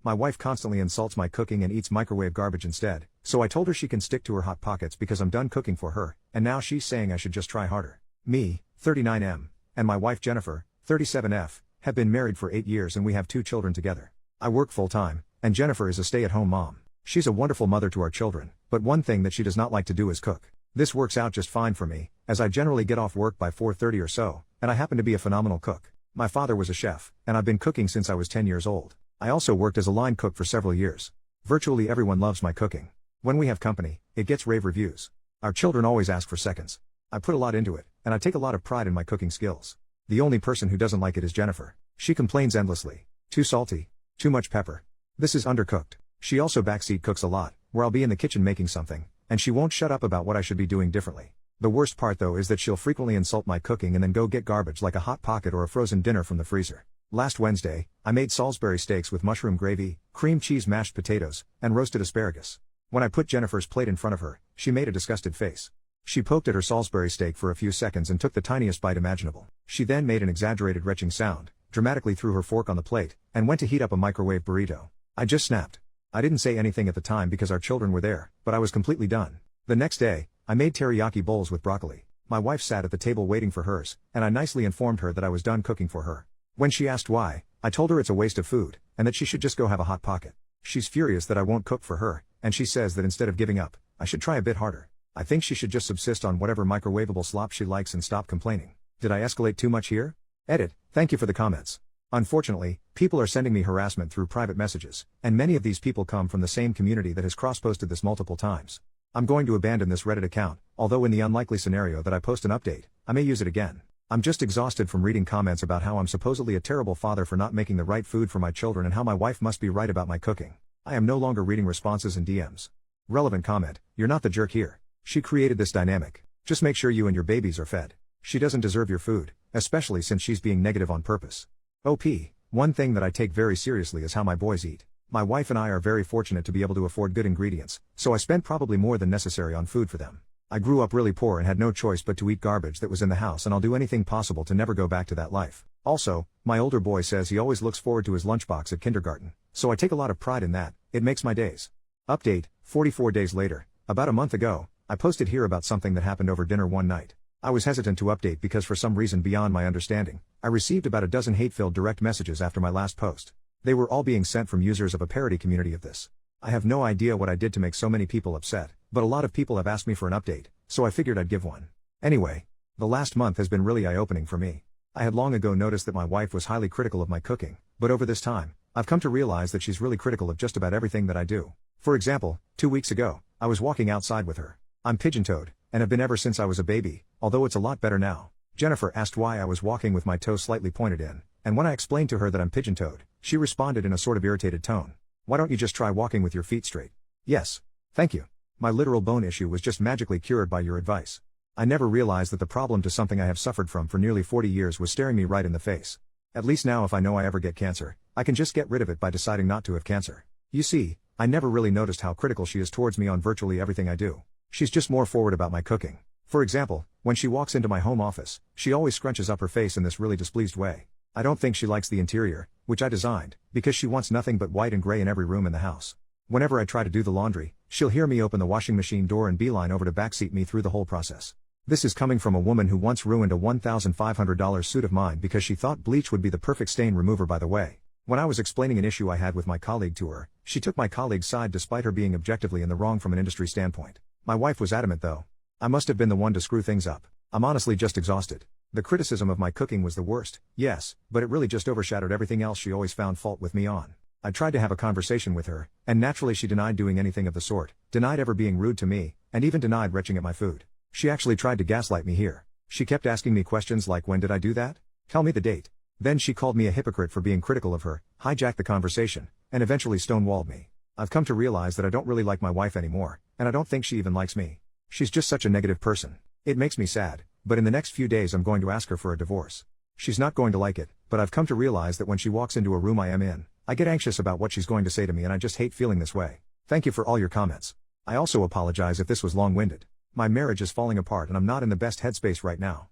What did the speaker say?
My wife constantly insults my cooking and eats microwave garbage instead, so I told her she can stick to her Hot Pockets because I'm done cooking for her, and now she's saying I should just try harder. Me, 39M, and my wife Jennifer, 37F, have been married for 8 years and we have 2 children together. I work full-time, and Jennifer is a stay-at-home mom. She's a wonderful mother to our children, but one thing that she does not like to do is cook. This works out just fine for me, as I generally get off work by 4:30 or so, and I happen to be a phenomenal cook. My father was a chef, and I've been cooking since I was 10 years old. I also worked as a line cook for several years. Virtually everyone loves my cooking. When we have company, it gets rave reviews. Our children always ask for seconds. I put a lot into it, and I take a lot of pride in my cooking skills. The only person who doesn't like it is Jennifer. She complains endlessly. Too salty. Too much pepper. This is undercooked. She also backseat cooks a lot, where I'll be in the kitchen making something, and she won't shut up about what I should be doing differently. The worst part though is that she'll frequently insult my cooking and then go get garbage like a Hot Pocket or a frozen dinner from the freezer. Last Wednesday, I made Salisbury steaks with mushroom gravy, cream cheese mashed potatoes, and roasted asparagus. When I put Jennifer's plate in front of her, she made a disgusted face. She poked at her Salisbury steak for a few seconds and took the tiniest bite imaginable. She then made an exaggerated retching sound, dramatically threw her fork on the plate, and went to heat up a microwave burrito. I just snapped. I didn't say anything at the time because our children were there, but I was completely done. The next day, I made teriyaki bowls with broccoli. My wife sat at the table waiting for hers, and I nicely informed her that I was done cooking for her. When she asked why, I told her it's a waste of food, and that she should just go have a Hot Pocket. She's furious that I won't cook for her, and she says that instead of giving up, I should try a bit harder. I think she should just subsist on whatever microwavable slop she likes and stop complaining. Did I escalate too much here? Edit, thank you for the comments. Unfortunately, people are sending me harassment through private messages, and many of these people come from the same community that has cross-posted this multiple times. I'm going to abandon this Reddit account, although in the unlikely scenario that I post an update, I may use it again. I'm just exhausted from reading comments about how I'm supposedly a terrible father for not making the right food for my children and how my wife must be right about my cooking. I am no longer reading responses and DMs. Relevant comment, you're not the jerk here. She created this dynamic. Just make sure you and your babies are fed. She doesn't deserve your food, especially since she's being negative on purpose. OP, one thing that I take very seriously is how my boys eat. My wife and I are very fortunate to be able to afford good ingredients, so I spent probably more than necessary on food for them. I grew up really poor and had no choice but to eat garbage that was in the house, and I'll do anything possible to never go back to that life. Also, my older boy says he always looks forward to his lunchbox at kindergarten, so I take a lot of pride in that. It makes my days. Update, 44 days later. About a month ago, I posted here about something that happened over dinner one night. I was hesitant to update because for some reason beyond my understanding, I received about a dozen hate-filled direct messages after my last post. They were all being sent from users of a parody community of this. I have no idea what I did to make so many people upset, but a lot of people have asked me for an update, so I figured I'd give one. Anyway, the last month has been really eye-opening for me. I had long ago noticed that my wife was highly critical of my cooking, but over this time, I've come to realize that she's really critical of just about everything that I do. For example, 2 weeks ago, I was walking outside with her. I'm pigeon-toed, and have been ever since I was a baby, although it's a lot better now. Jennifer asked why I was walking with my toes slightly pointed in, and when I explained to her that I'm pigeon-toed, she responded in a sort of irritated tone. Why don't you just try walking with your feet straight? Yes. Thank you. My literal bone issue was just magically cured by your advice. I never realized that the problem to something I have suffered from for nearly 40 years was staring me right in the face. At least now if I know I ever get cancer, I can just get rid of it by deciding not to have cancer. You see, I never really noticed how critical she is towards me on virtually everything I do. She's just more forward about my cooking. For example, when she walks into my home office, she always scrunches up her face in this really displeased way. I don't think she likes the interior, which I designed, because she wants nothing but white and gray in every room in the house. Whenever I try to do the laundry, she'll hear me open the washing machine door and beeline over to backseat me through the whole process. This is coming from a woman who once ruined a $1,500 suit of mine because she thought bleach would be the perfect stain remover. By the way, when I was explaining an issue I had with my colleague to her, she took my colleague's side despite her being objectively in the wrong from an industry standpoint. My wife was adamant though. I must have been the one to screw things up. I'm honestly just exhausted. The criticism of my cooking was the worst, yes, but it really just overshadowed everything else she always found fault with me on. I tried to have a conversation with her, and naturally she denied doing anything of the sort, denied ever being rude to me, and even denied retching at my food. She actually tried to gaslight me here. She kept asking me questions like, when did I do that? Tell me the date. Then she called me a hypocrite for being critical of her, hijacked the conversation, and eventually stonewalled me. I've come to realize that I don't really like my wife anymore, and I don't think she even likes me. She's just such a negative person. It makes me sad, but in the next few days I'm going to ask her for a divorce. She's not going to like it, but I've come to realize that when she walks into a room I am in, I get anxious about what she's going to say to me, and I just hate feeling this way. Thank you for all your comments. I also apologize if this was long-winded. My marriage is falling apart and I'm not in the best headspace right now.